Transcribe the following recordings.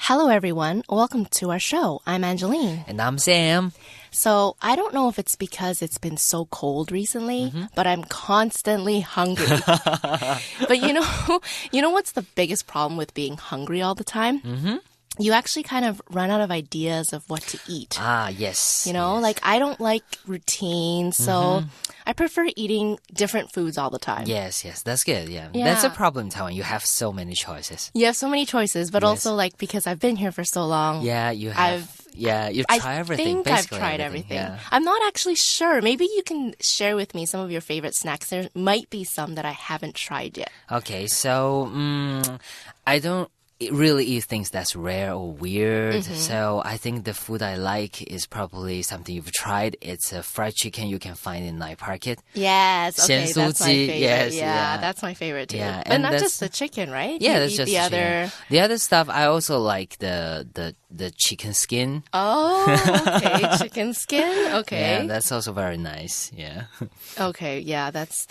Hello, everyone. Welcome to our show. I'm Angeline. And I'm Sam. So I don't know if it's because it's been so cold recently, but I'm constantly hungry. But you know what's the biggest problem with being hungry all the time? You actually kind of run out of ideas of what to eat. Ah, yes. Like I don't like routine, so I prefer eating different foods all the time. Yes, that's good. Yeah. That's a problem in Taiwan. You have so many choices. You have so many choices, but also like because I've been here for so long. Yeah, you have. You've tried everything. I think I've tried everything. Yeah. I'm not actually sure. Maybe you can share with me some of your favorite snacks. There might be some that I haven't tried yet. Okay, so I don't really eat things that's rare or weird. So I think the food I like is probably something you've tried. It's a fried chicken you can find in night market. Yes, okay, that's my favorite. Yes, yeah, that's my favorite too. Yeah, but not just the chicken, right? Yeah, you that's eat just the other. The other stuff. I also like the chicken skin. Oh, okay, chicken skin. Okay, Yeah, that's also very nice. Yeah. okay, yeah, that's.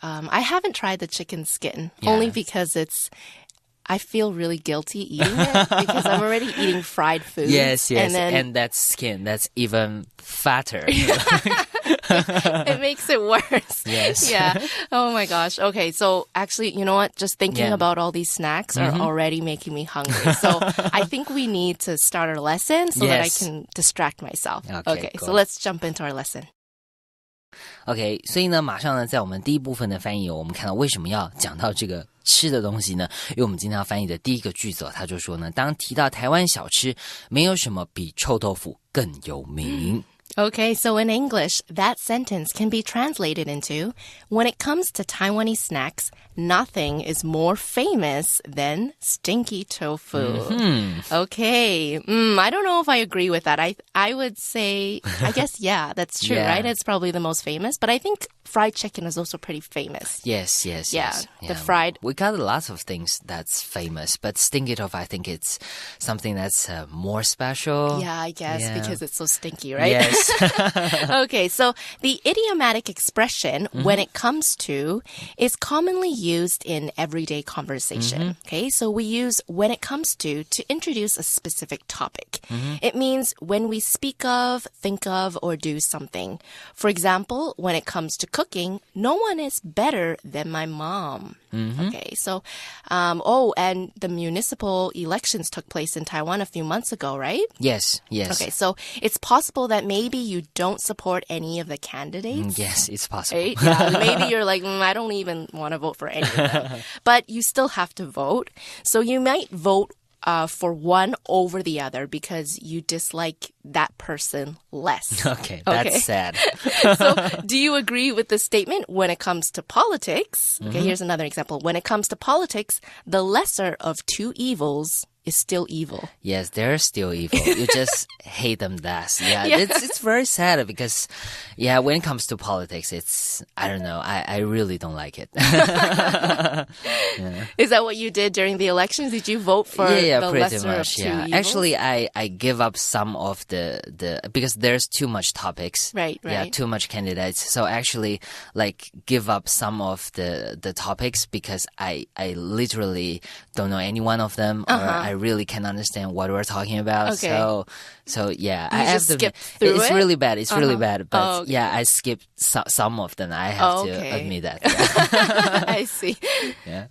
I haven't tried the chicken skin only because I feel really guilty eating it because I'm already eating fried food. Yes, and that skin, that's even fatter. It makes it worse. Yes. Yeah. Oh my gosh. Okay. So actually, you know what? Just thinking about all these snacks are already making me hungry. So I think we need to start our lesson so that I can distract myself. Okay. So let's jump into our lesson. OK， 所以呢，马上呢，在我们第一部分的翻译，我们看到为什么要讲到这个吃的东西呢？因为我们今天要翻译的第一个句子他就说呢，当提到台湾小吃，没有什么比臭豆腐更有名。Okay, so in English, that sentence can be translated into, when it comes to Taiwanese snacks, nothing is more famous than stinky tofu. Okay, I don't know if I agree with that. I would say, I guess, yeah, that's true, right? It's probably the most famous, but I think fried chicken is also pretty famous. Yes. The fried. We got lots of things that's famous, but stinky tofu, I think it's something that's more special. Yeah, I guess, because it's so stinky, right? Yes. Okay, so the idiomatic expression, when it comes to, is commonly used in everyday conversation. Okay, so we use when it comes to introduce a specific topic. It means when we speak of, think of, or do something. For example, when it comes to cooking, no one is better than my mom. Okay, so, and the municipal elections took place in Taiwan a few months ago, right? Yes. Okay, so it's possible that maybe you don't support any of the candidates. Yes, it's possible. Right? Yeah, maybe you're like, I don't even want to vote for any of them. But you still have to vote. So you might vote for one over the other because you dislike that person less. Okay, that's sad. So do you agree with the statement when it comes to politics? Okay, here's another example. When it comes to politics, the lesser of two evils is still evil. Yes, they're still evil. You just hate them less. Yeah, it's very sad because, when it comes to politics, it's, I don't know, I really don't like it. Is that what you did during the elections? Did you vote for the lesser of two evils? Actually, I give up some of the because there's too much topics. Right. Yeah, too much candidates. So actually, like, give up some of the topics because I literally don't know any one of them, or I really can't understand what we're talking about. Okay. So yeah, I have to skip through it's it? really bad. It's really bad. But okay. I skipped some of them. I have to admit that. I see. Yeah.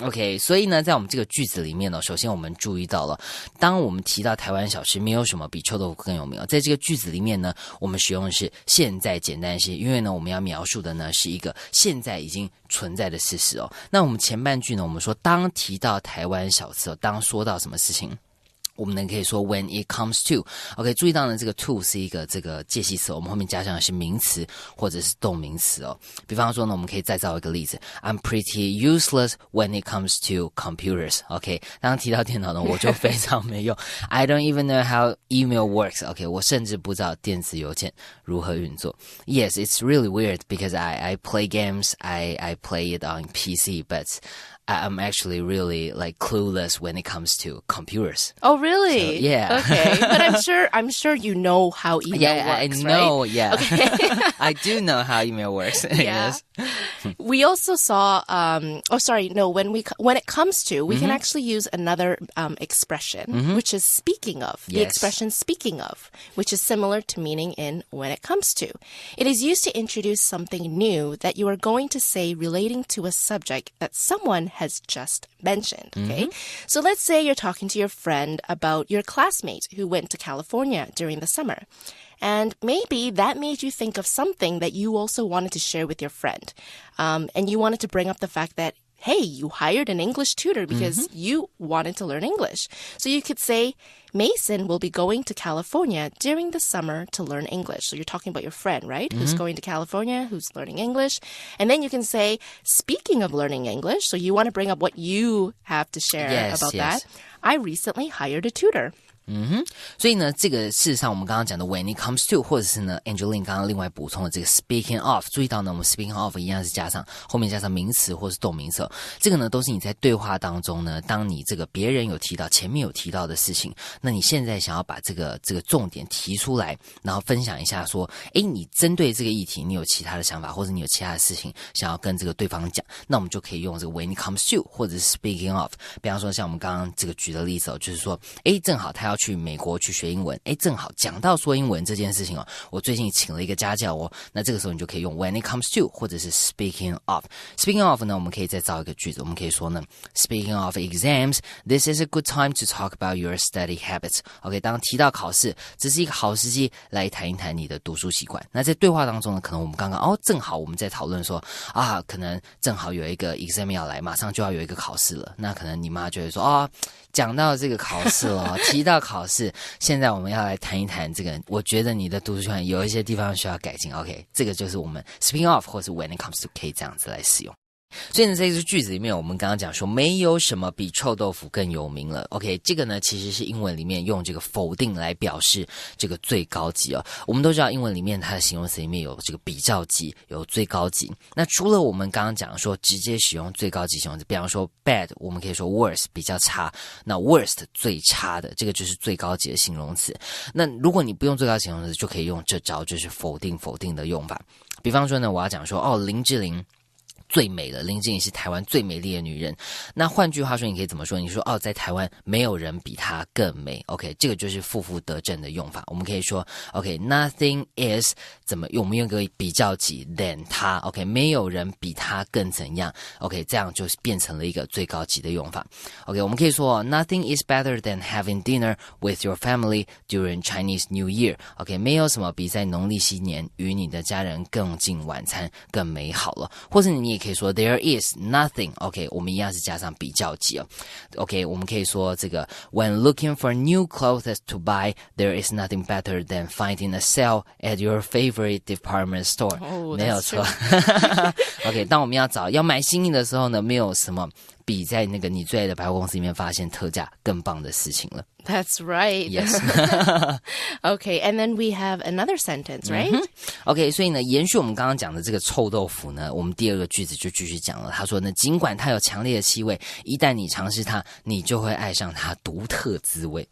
OK， 所以呢，在我们这个句子里面呢，首先我们注意到了，当我们提到台湾小吃，没有什么比臭豆腐更有名。在这个句子里面呢，我们使用的是现在简单些，因为呢，我们要描述的呢是一个现在已经存在的事实哦。那我们前半句呢，我们说当提到台湾小吃哦，当说到什么事情？我们呢可以说 when it comes to OK 注意到呢这个 to 是一个这个介系词，我们后面加上的是名词或者是动名词哦。比方说呢我们可以再造一个例子 I'm pretty useless when it comes to computers OK 当提到电脑呢我就非常没用I don't even know how email works OK 我甚至不知道电子邮件如何运作 Yes it's really weird because I play games I play it on PC but I'm actually really like clueless when it comes to computers. Oh, really? So, yeah. Okay, but I'm sure you know how email works, I know. right? Yeah. Okay. I do know how email works. Yeah. Yes. We also saw, when it comes to, we can actually use another expression, which is speaking of. The expression speaking of, which is similar to meaning in when it comes to. It is used to introduce something new that you are going to say relating to a subject that someone has just mentioned, okay? So let's say you're talking to your friend about your classmate who went to California during the summer. And maybe that made you think of something that you also wanted to share with your friend. And you wanted to bring up the fact that, hey, you hired an English tutor because you wanted to learn English. So you could say, Mason will be going to California during the summer to learn English. So you're talking about your friend, right? Who's going to California, who's learning English. And then you can say, speaking of learning English, so you want to bring up what you have to share about that. I recently hired a tutor. 所以呢，这个事实上我们刚刚讲的 when it comes to， 或者是呢 Angeline 刚刚另外补充的这个 speaking of， 注意到呢，我们 speaking of 一样是后面加上名词或是动名词，这个呢都是你在对话当中呢，当你这个别人有提到前面有提到的事情，那你现在想要把这个重点提出来，然后分享一下说，你针对这个议题你有其他的想法，或者你有其他的事情想要跟这个对方讲，那我们就可以用这个 when it comes to 或者是 speaking of。比方说像我们刚刚这个举的例子就是说，正好他要去美国去学英文，正好讲到说英文这件事情我最近请了一个家教那这个时候你就可以用 when it comes to 或者是 speaking of。speaking of 呢，我们可以再造一个句子，我们可以说呢 speaking of exams, this is a good time to talk about your study habits. OK， 当提到考试，这是一个好时机来谈一谈你的读书习惯。那在对话当中呢，可能我们刚刚正好我们在讨论说可能正好有一个 exam 要来，马上就要有一个考试了，那可能你妈就会说讲到这个考试了提到考试，现在我们要来谈一谈这个，我觉得你的读书习惯有一些地方需要改进。 OK， 这个就是我们 speaking of 或是 when it comes to 可以这样子来使用。所以呢，在这个句子里面，我们刚刚讲说，没有什么比臭豆腐更有名了。OK， 这个呢，其实是英文里面用这个否定来表示这个最高级我们都知道，英文里面它的形容词里面有这个比较级，有最高级。那除了我们刚刚讲说直接使用最高级形容词，比方说 bad， 我们可以说 worse 比较差，那 worst 最差的，这个就是最高级的形容词。那如果你不用最高级形容词，就可以用这招，就是否定的用法。比方说呢，我要讲说林志玲最美了，林志玲是台湾最美丽的女人。那换句话说，你可以怎么说？你说在台湾没有人比她更美。OK， 这个就是负负得正的用法。我们可以说 OK，nothing is 我们用个比较级 than 她。OK， 没有人比她更怎样。OK， 这样就变成了一个最高级的用法。OK， 我们可以说Nothing is better than having dinner with your family during Chinese New Year. OK， 没有什么比在农历新年与你的家人共进晚餐更美好了。或者你也可以说 There is nothing. OK， 我们一样是加上比较级OK， 我们可以说这个 When looking for new clothes to buy, there is nothing better than finding a sale at your favorite department store. 没有错。OK， 当我们要买新衣的时候呢，没有什么比在那个你最爱的百货公司里面发现特价更棒的事情了。That's right. Yes. Okay, and then we have another sentence, right? OK， 所以呢，延续我们刚刚讲的这个臭豆腐呢，我们第二个句子就继续讲了。他说呢，尽管它有强烈的气味，一旦你尝试它，你就会爱上它独特滋味。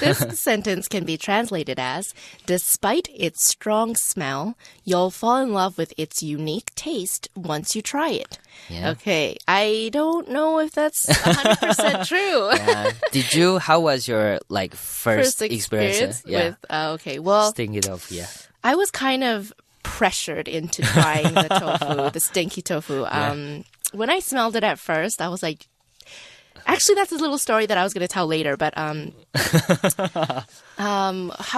This sentence can be translated as, despite its strong smell, you'll fall in love with its unique taste once you try it. Yeah. Okay, I don't know if that's 100% true. Did you? How was your first experience with? Okay, well, stinky tofu. Yeah, I was kind of pressured into trying the tofu, the stinky tofu. When I smelled it at first, I was like. Actually, that's a little story that I was going to tell later, but how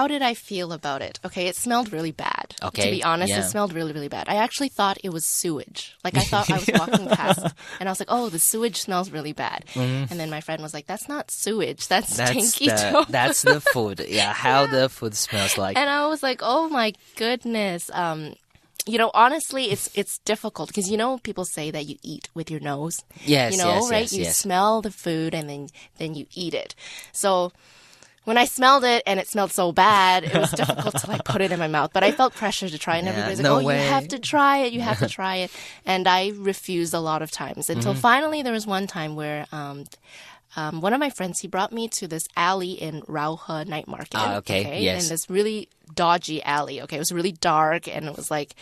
did I feel about it? Okay, it smelled really bad. Okay, to be honest, it smelled really, really bad. I actually thought it was sewage. I thought I was walking past, and I was like, oh, the sewage smells really bad. And then my friend was like, that's not sewage, that's stinky tofu. That's the food. Yeah, how the food smells like. And I was like, oh my goodness. Honestly, it's difficult because, people say that you eat with your nose. Yes, right? Yes, you smell the food and then you eat it. So when I smelled it and it smelled so bad, it was difficult to like put it in my mouth. But I felt pressure to try, and everybody's like, you have to try it. You have to try it. And I refused a lot of times until finally there was one time where one of my friends, he brought me to this alley in Rauhe night market. Okay, yes. And this really dodgy alley. Okay, it was really dark and it was like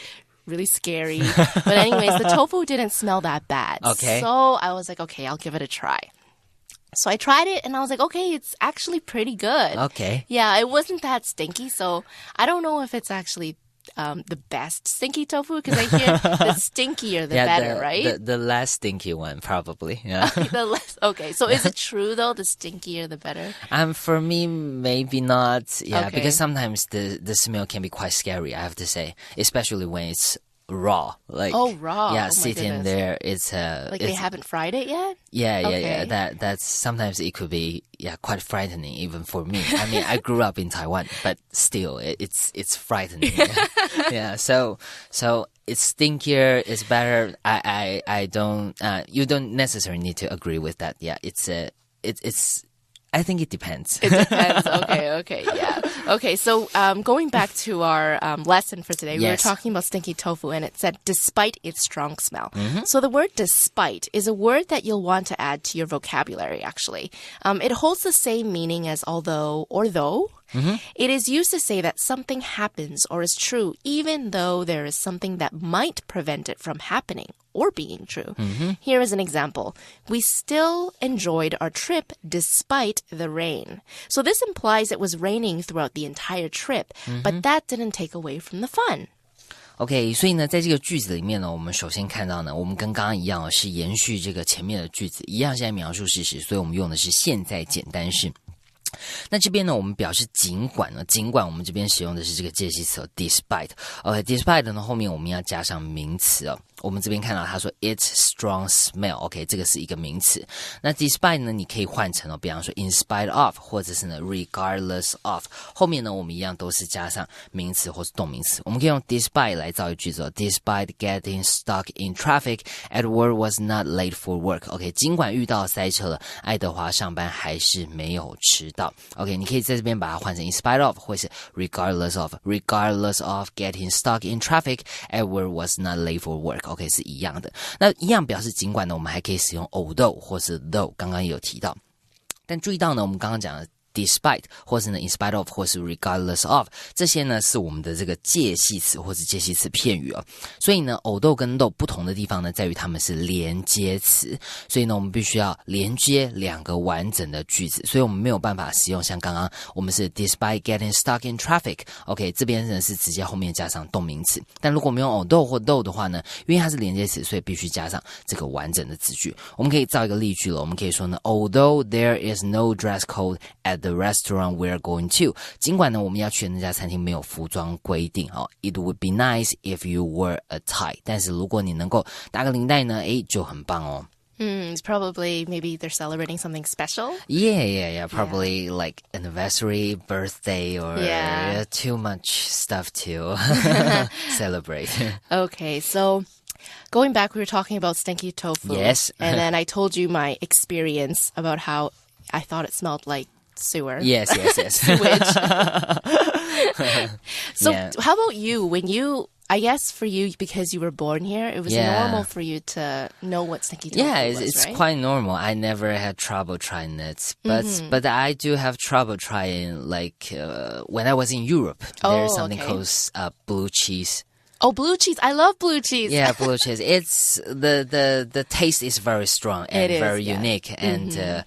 really scary. But anyways, the tofu didn't smell that bad. Okay. So I was like, okay, I'll give it a try. So I tried it and I was like, okay, it's actually pretty good. Okay. Yeah, it wasn't that stinky. So I don't know if it's actually the best stinky tofu because I hear the stinkier the better, right? The less stinky one, probably. Yeah. Okay, so is it true though, the stinkier the better? For me, maybe not. Yeah, Okay. because sometimes the smell can be quite scary, I have to say, especially when it's raw. Like, raw. Yeah, Oh, sitting my there, it's like they haven't fried it yet? Yeah. Okay. That's sometimes it could be quite frightening even for me. I mean, I grew up in Taiwan, but still, it's frightening. Yeah. So it's stinkier, it's better. I don't. You don't necessarily need to agree with that. Yeah, it's. I think it depends. It depends. Okay, yeah. Okay, so going back to our lesson for today, we were talking about stinky tofu, and it said, despite its strong smell. So the word despite is a word that you'll want to add to your vocabulary, actually. It holds the same meaning as although or though. It is used to say that something happens or is true, even though there is something that might prevent it from happening or being true. Here is an example. We still enjoyed our trip despite the rain. So this implies it was raining throughout the entire trip, but that didn't take away from the fun. OK， 所以呢，在这个句子里面呢，我们首先看到呢，我们跟刚刚一样是延续这个前面的句子，一样是在描述事实，所以我们用的是现在简单式。那这边呢，我们表示尽管我们这边使用的是这个介系词despite。OK，despite 呢后面我们要加上名词哦。我们这边看到他说 its strong smell，OK， 这个是一个名词。那 despite 呢，你可以换成比方说 in spite of， 或者是呢 regardless of， 后面呢我们一样都是加上名词或是动名词。我们可以用 despite 来造一句子Despite getting stuck in traffic, Edward was not late for work。OK， 尽管遇到塞车了，爱德华上班还是没有迟到。OK， 你可以在这边把它换成 in spite of， 或是 regardless of getting stuck in traffic, Edward was not late for work。OK， 是一样的。那一样表示尽管呢，我们还可以使用 although 或是 though， 刚刚也有提到。但注意到呢，我们刚刚讲的despite 或是呢 in spite of 或是 regardless of， 这些呢是我们的这个介系词或是介系词片语哦。所以呢 although 跟 though 不同的地方呢在于它们是连接词，所以呢我们必须要连接两个完整的句子，所以我们没有办法使用像刚刚我们是 despite getting stuck in traffic， OK， 这边呢是直接后面加上动名词。但如果我们用 although 或 though 的话呢，因为它是连接词，所以必须加上这个完整的字句。我们可以造一个例句了，我们可以说呢 although there is no dress code at the restaurant we're going to， 尽管呢我们要去的那家餐厅没有服装规定，It would be nice if you were a tie， 但是如果你能够打个领带呢，就很棒哦。It's probably maybe they're celebrating something special. Yeah. Probably like anniversary, birthday, or too much stuff to celebrate. Okay, so going back, we were talking about stinky tofu. Yes. And then I told you my experience about how I thought it smelled like sewer. Yes. Sewage. So how about you? When you, I guess for you, because you were born here, it was normal for you to know what stinky tofu was, it's right? quite normal. I never had trouble trying it, but I do have trouble trying like when I was in Europe. There's something called blue cheese. Oh, blue cheese. I love blue cheese. Yeah, blue cheese. It's the taste is very strong and very unique, and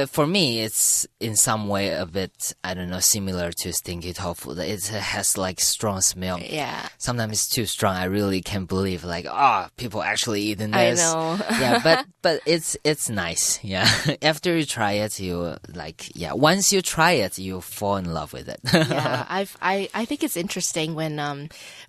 for me, it's in some way a bit, I don't know, similar to stinky tofu. It has like strong smell. Yeah. Sometimes it's too strong. I really can't believe like, people actually eating I this. know. Yeah, but it's nice. Yeah. After you try it, you once you try it, you fall in love with it. Yeah. I think it's interesting when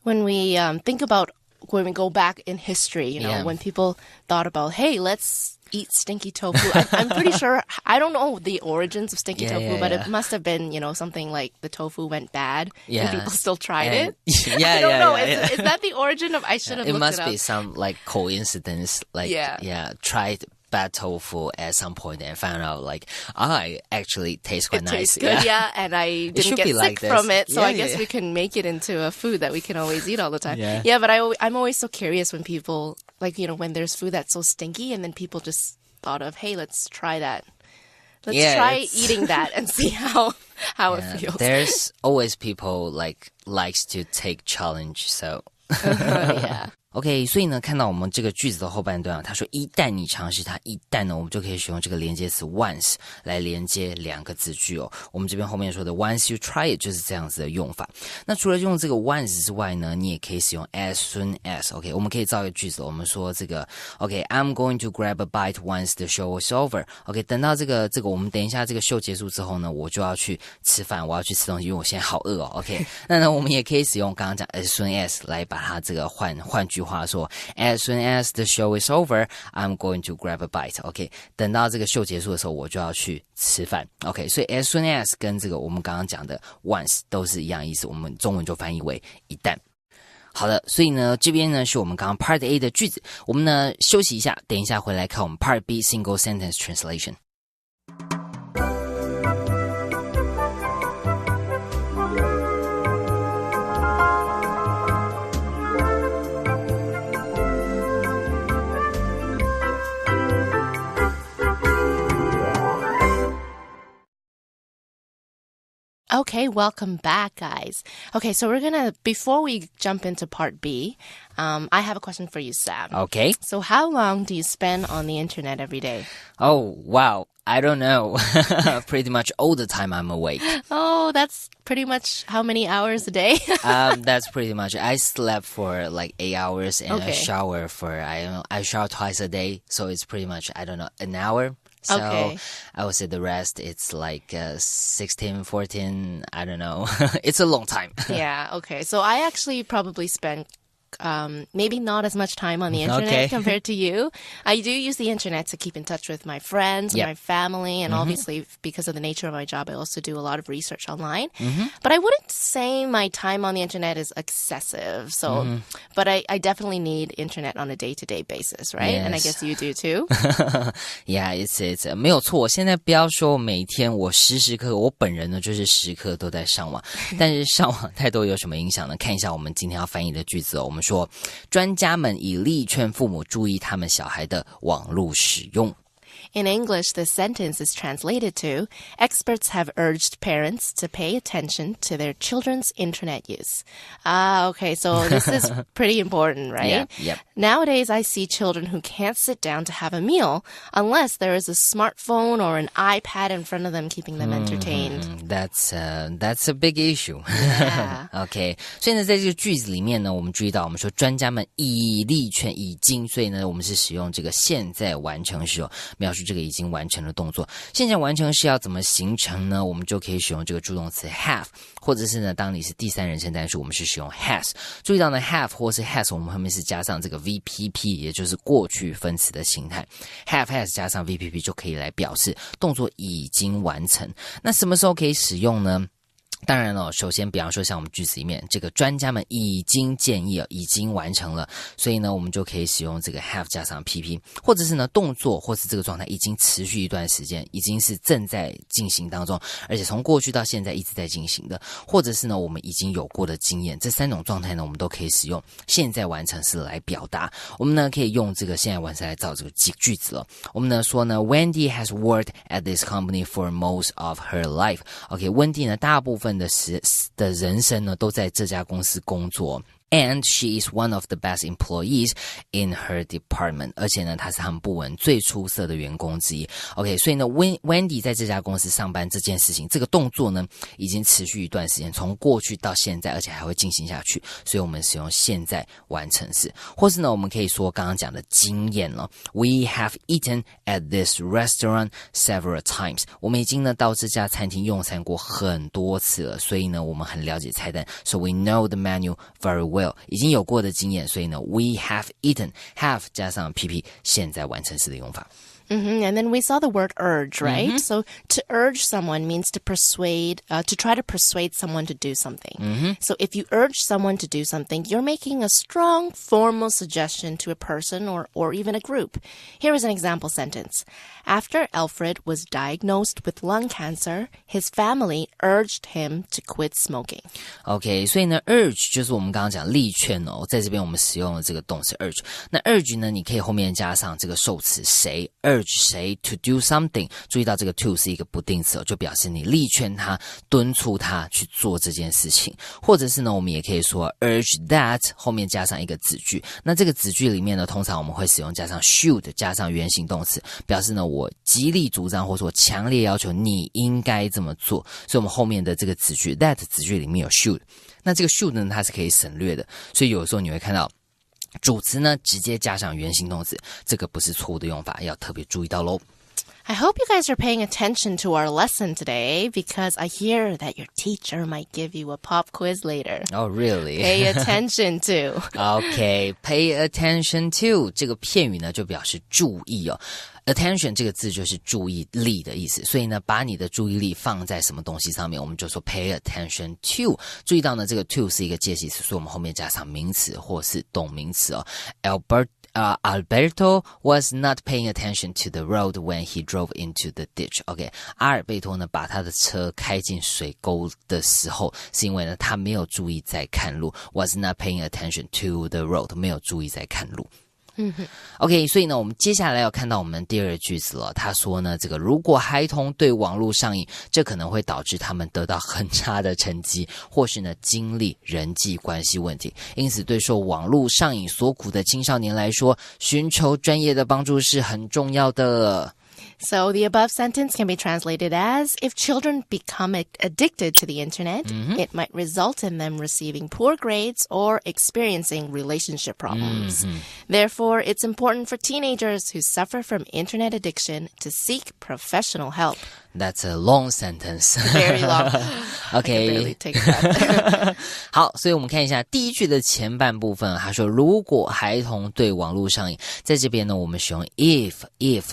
we think about when we go back in history, when people thought about, hey, let's eat stinky tofu. I'm pretty sure, I don't know the origins of stinky tofu, but it must have been, something like the tofu went bad and people still tried it. I don't know. Is that the origin of, I should have looked it up. It must be some like coincidence, like, tried bad tofu at some point and found out like, I actually taste quite It nice. tastes good, yeah, and I didn't get sick like from it, so yeah, I guess yeah. we can make it into a food that we can always eat all the time. Yeah. But I'm always so curious when people, like, when there's food that's so stinky and then people just thought of, hey, let's try that. Let's try eating that and see how it feels. There's always people likes to take challenge, so Yeah. OK， 所以呢，看到我们这个句子的后半段啊，他说一旦你尝试它，一旦呢，我们就可以使用这个连接词 once 来连接两个子句哦。我们这边后面说的 once you try it 就是这样子的用法。那除了用这个 once 之外呢，你也可以使用 as soon as。OK， 我们可以造一个句子，我们说这个 OK，I'm going to grab a bite once the show is over。OK， 等到这个我们等一下这个秀结束之后呢，我就要去吃饭，我要去吃东西，因为我现在好饿哦。OK， 那呢，我们也可以使用刚刚讲 as soon as 来把它这个换句话说 ，as soon as the show is over, I'm going to grab a bite. OK， 等到这个秀结束的时候，我就要去吃饭。OK， 所以 as soon as 跟这个我们刚刚讲的 once 都是一样意思，我们中文就翻译为一旦。好的，所以呢，这边呢是我们刚刚 Part A 的句子，我们呢休息一下，等一下回来看我们 Part B Single Sentence Translation。Okay, welcome back, guys. Okay, so before we jump into part B, I have a question for you, Sam. Okay. So how long do you spend on the internet every day? Oh, wow. I don't know. Pretty much all the time I'm awake. Oh, that's pretty much how many hours a day? That's pretty much. I slept for like 8 hours and I shower for, I shower twice a day. So it's pretty much, I don't know, an hour. So I would say the rest, it's like 16, 14, I don't know. It's a long time. Yeah, okay. So I actually probably spend maybe not as much time on the internet compared to you. I do use the internet to keep in touch with my friends and my family, and obviously because of the nature of my job, I also do a lot of research online. But I wouldn't say my time on the internet is excessive. So, but I definitely need internet on a day-to-day basis, right? Yes. And I guess you do too. Yeah, it's 没有错。现在不要说每天我时时刻刻，我本人呢就是时刻都在上网，但是上网太多有什么影响呢？看一下我们今天要翻译的句子哦。我们说，专家们以力劝父母注意他们小孩的网络使用。In English, the sentence is translated to, experts have urged parents to pay attention to their children's internet use. Okay, so this is pretty important, right? Yep. Nowadays, I see children who can't sit down to have a meal unless there is a smartphone or an iPad in front of them keeping them entertained. That's a big issue. Yeah. OK， 所以呢，在这个句子里面呢，我们注意到，我们说专家们以力劝已经，所以呢，我们是使用这个现在完成时哦，描述这个已经完成的动作。现在完成式要怎么形成呢？我们就可以使用这个助动词 have， 或者是呢，当你是第三人称单数，我们是使用 has。注意到呢 have 或是 has， 我们后面是加上这个 VPP， 也就是过去分词的形态。have has 加上 VPP 就可以来表示动作已经完成。那什么时候可以使用呢？当然了，首先比方说像我们句子里面这个专家们已经建议了，已经完成了，所以呢我们就可以使用这个 have 加上 PP， 或者是呢动作或是这个状态已经持续一段时间，已经是正在进行当中，而且从过去到现在一直在进行的，或者是呢我们已经有过的经验，这三种状态呢我们都可以使用现在完成式来表达。我们呢可以用这个现在完成来造这个句子了。我们呢说呢 Wendy has worked at this company for most of her life。 OK， Wendy 呢大部分的人生呢都在这家公司工作。And she is one of the best employees in her department. 而且呢，她是他们部门最出色的员工之一。OK， 所以呢 Wendy 在这家公司上班这件事情，这个动作呢，已经持续一段时间，从过去到现在，而且还会进行下去。所以我们使用现在完成式，或是呢，我们可以说刚刚讲的经验了。We have eaten at this restaurant several times. 我们已经呢到这家餐厅用餐过很多次了，所以呢，我们很了解菜单。So we know the menu very well.已经有过的经验，所以呢 we have eaten have 加上 PP 现在完成式的用法。And then we saw the word urge, right? So to urge someone means to persuade, to try to persuade someone to do something. So if you urge someone to do something, you're making a strong formal suggestion to a person or even a group. Here is an example sentence. After Alfred was diagnosed with lung cancer, his family urged him to quit smoking. OK, 所以呢 urge 就是我们刚刚讲力劝哦，在这边我们使用了这个动词 urge。那 urge 呢，你可以后面加上这个受词谁 urge 谁 to do something。注意到这个 to 是一个不定词哦，就表示你力劝他、敦促他去做这件事情。或者是呢，我们也可以说 urge that 后面加上一个子句。那这个子句里面呢，通常我们会使用加上 should 加上原形动词，表示呢我极力主张或者说强烈要求你应该这么做。所以我们后面的这个子句 that 子句里面有 should。那这个 should 呢，它是可以省略的，所以有时候你会看到主词呢直接加上原形动词，这个不是错误的用法，要特别注意到咯。I hope you guys are paying attention to our lesson today because I hear that your teacher might give you a pop quiz later. Oh, really? Pay attention to. Okay, pay attention to 这个片语呢就表示注意哦。Attention 这个字就是注意力的意思，所以呢把你的注意力放在什么东西上面，我们就说 pay attention to。注意到呢这个 to 是一个介系词，所以我们后面加上名词或是动名词哦。Alberto was not paying attention to the road when he drove into the ditch. OK, 阿尔贝托呢把他的车开进水沟的时候，是因为呢他没有注意在看路。Was not paying attention to the road， 没有注意在看路。OK， 所以呢我们接下来要看到我们第二个句子了。他说呢这个如果孩童对网络上瘾，这可能会导致他们得到很差的成绩，或是呢经历人际关系问题。因此对受网络上瘾所苦的青少年来说，寻求专业的帮助是很重要的。So the above sentence can be translated as, if children become addicted to the internet, it might result in them receiving poor grades or experiencing relationship problems. Therefore, it's important for teenagers who suffer from internet addiction to seek professional help. That's a long sentence. Very long. Okay. I can barely take that. 好，所以我们看一下第一句的前半部分，他说如果孩童对网络上瘾，在这边呢我们使用 if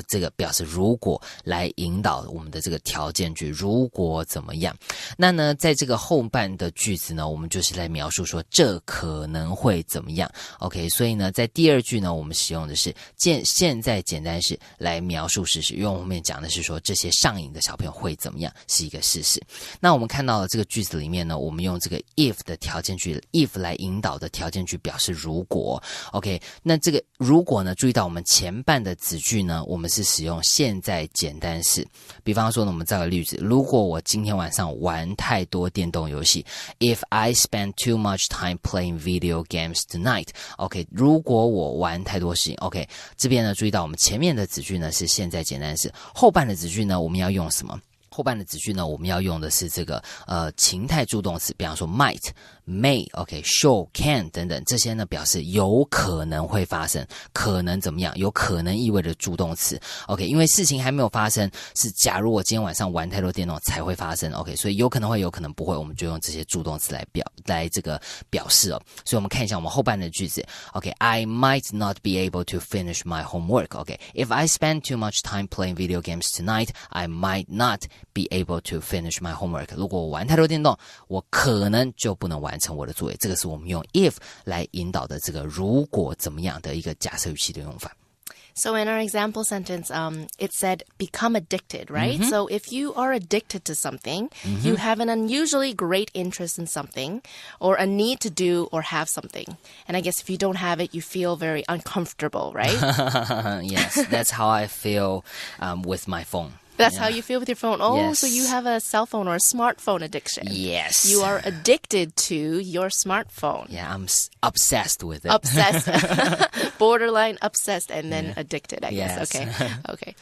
这个表示如果来引导我们的这个条件句，如果怎么样。那呢在这个后半的句子呢，我们就是来描述说这可能会怎么样。 OK， 所以呢在第二句呢我们使用的是现在简单式来描述事实，因为我们后面讲的是说这些上瘾的小朋友会怎么样，是一个事实。那我们看到了这个句子里面呢，我们用这个 if 的条件句 if 来引导的条件句表示如果。 OK， 那这个如果呢，注意到我们前半的子句呢，我们是使用现在简单式。比方说呢，我们造个例子，如果我今天晚上玩太多电动游戏， If I spend too much time playing video games tonight。 OK， 如果我玩太多事情。 OK， 这边呢注意到我们前面的子句呢是现在简单式，后半的子句呢我们要用什么？后半的子句呢我们要用的是这个情态助动词，比方说 might may OK sure can 等等，这些呢表示有可能会发生，可能怎么样，有可能意味着助动词。 OK， 因为事情还没有发生，是假如我今天晚上玩太多电动才会发生。 OK， 所以有可能会有可能不会，我们就用这些助动词来这个表示哦。所以我们看一下我们后半的句子。 OK， I might not be able to finish my homework. OK， If I spend too much time playing video games tonight, I might not be able to finish my homework. 如果我玩太多电动，我可能就不能完成我的作业。这个是我们用 if 来引导的这个如果怎么样的一个假设语气的用法。So in our example sentence, it said become addicted, right? So if you are addicted to something, you have an unusually great interest in something or a need to do or have something. And I guess if you don't have it, you feel very uncomfortable, right? Yes, that's how I feel with my phone. That's how you feel with your phone. Oh, Yes. so you have a cell phone or a smartphone addiction. Yes. You are addicted to your smartphone. Yeah, I'm obsessed with it. Obsessed. Borderline obsessed and then addicted, I guess. Yes. Okay.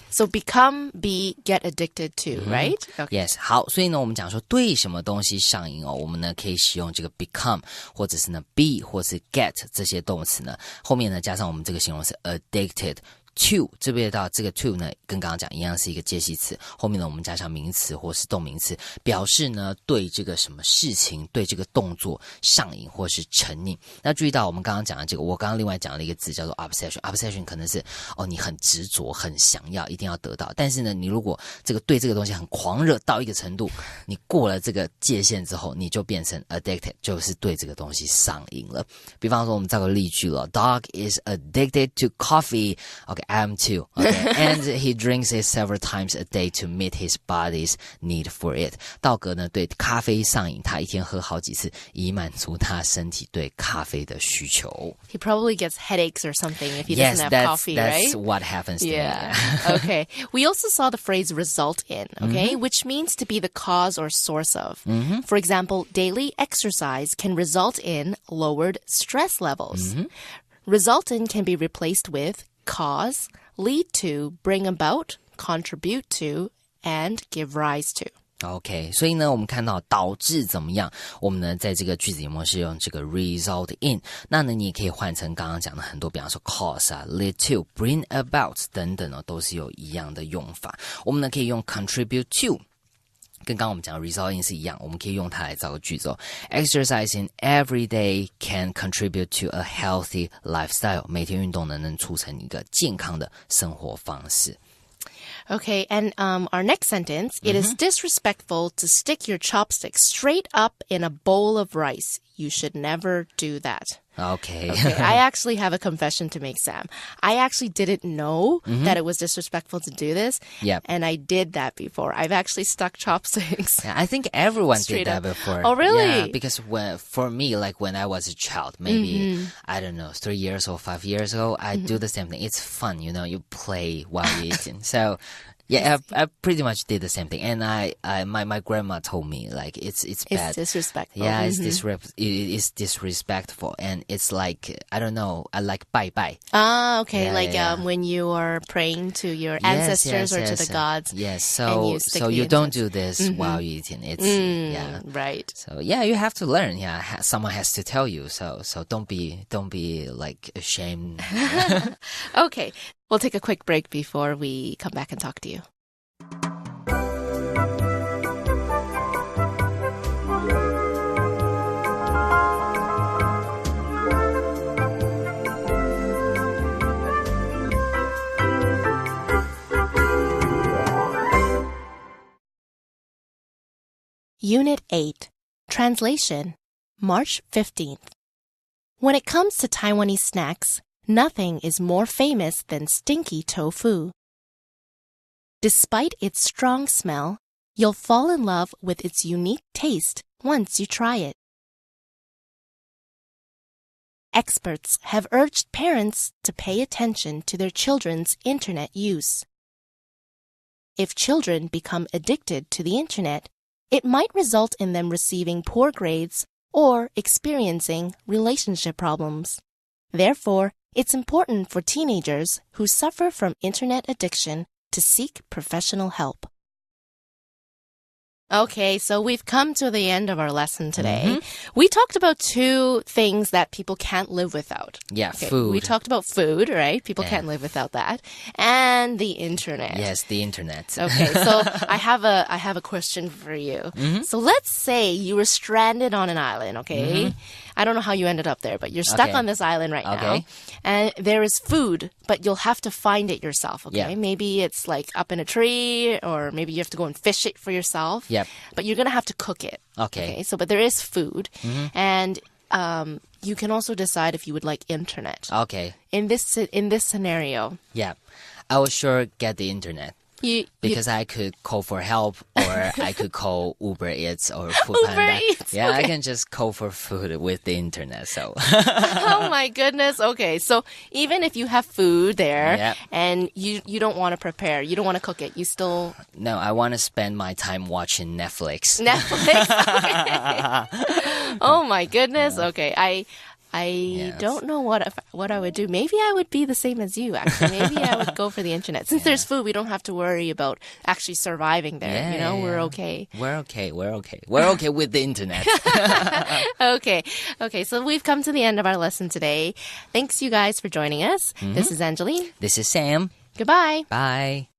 So become, be, get addicted to, right? Okay. Yes. 好，所以呢我们讲说对什么东西上瘾哦，我们呢可以使用这个 become 或者是呢 be 或是 get 这些动词呢，后面呢加上我们这个形容词 addicted to 这边到这个 to 呢，跟刚刚讲一样是一个介系词，后面呢我们加上名词或是动名词，表示呢对这个什么事情、对这个动作上瘾或是沉溺。那注意到我们刚刚讲的这个，我刚刚另外讲了一个字叫做 obsession 可能是你很执着、很想要，一定要得到。但是呢，你如果这个对这个东西很狂热到一个程度，你过了这个界限之后，你就变成 addicted， 就是对这个东西上瘾了。比方说我们造个例句了 ，Dog is addicted to coffee。Okay, I am too. Okay, and he drinks it several times a day to meet his body's need for it. 道格呢对咖啡上瘾，他一天喝好几次，以满足他身体对咖啡的需求。He probably gets headaches or something if he doesn't have coffee, right? Yes, that's what happens to me. Okay. We also saw the phrase result in, okay, which means to be the cause or source of. For example, daily exercise can result in lowered stress levels. Result in can be replaced with cause, lead to, bring about, contribute to, and give rise to. OK， 所以呢，我们看到导致怎么样？我们呢，在这个句子里面是用这个 result in。那呢，你也可以换成刚刚讲的很多，比方说 cause 啊、lead to、bring about 等等哦，都是有一样的用法。我们呢可以用 contribute to。跟刚刚我们讲的 result in 是一样，我们可以用它来造个句子哦。Exercising every day can contribute to a healthy lifestyle. 每天运动呢，能促成一个健康的生活方式。Okay, and our next sentence, it is disrespectful to stick your chopsticks straight up in a bowl of rice. You should never do that. Okay. I actually have a confession to make, Sam. I actually didn't know that it was disrespectful to do this. Yep. And I did that before. I've actually stuck chopsticks. Yeah, I think everyone did that before. Oh, really? Yeah, because for me, like when I was a child, maybe, I don't know, 3 years or 5 years ago, I do the same thing. It's fun, you know, you play while you're eating. So... Yeah, I pretty much did the same thing, and my grandma told me like it's bad. It's disrespectful. Yeah, it's disrespectful, and it's like I don't know, I like bye. Ah, okay, yeah, like when you are praying to your ancestors or to the gods. Yes, so you don't do this while you're eating. It's yeah, right. So yeah, you have to learn. Yeah, someone has to tell you. So don't be like ashamed. Okay. We'll take a quick break before we come back and talk to you. Unit 8, Translation, March 15th. When it comes to Taiwanese snacks, nothing is more famous than stinky tofu. Despite its strong smell, you'll fall in love with its unique taste once you try it. Experts have urged parents to pay attention to their children's internet use. If children become addicted to the internet, it might result in them receiving poor grades or experiencing relationship problems. Therefore, it's important for teenagers who suffer from internet addiction to seek professional help. Okay, so we've come to the end of our lesson today. We talked about 2 things that people can't live without. Yeah, okay, food. We talked about food, right? People can't live without that. And the internet. Yes, the internet. Okay, so I have a question for you. So let's say you were stranded on an island, okay? I don't know how you ended up there, but you're stuck on this island right now. And there is food, but you'll have to find it yourself, okay? Yeah. Maybe it's like up in a tree, or maybe you have to go and fish it for yourself. Yep. But you're going to have to cook it. Okay. So, but there is food. And you can also decide if you would like internet. Okay. In this scenario. Yeah. I will sure get the internet. Because I could call for help, or I could call Uber Eats or Foodpanda. Yeah, okay. I can just call for food with the internet. So. Oh my goodness. Okay, so even if you have food there and you don't want to prepare, you don't want to cook it, you still. No, I want to spend my time watching Netflix. Netflix. Okay. Oh my goodness. Okay, I don't know what I would do. Maybe I would be the same as you, actually. Maybe I would go for the internet. Since there's food, we don't have to worry about actually surviving there. You know, we're okay. We're okay. We're okay. We're okay with the internet. Okay, so we've come to the end of our lesson today. Thanks, you guys, for joining us. This is Angeline. This is Sam. Goodbye. Bye.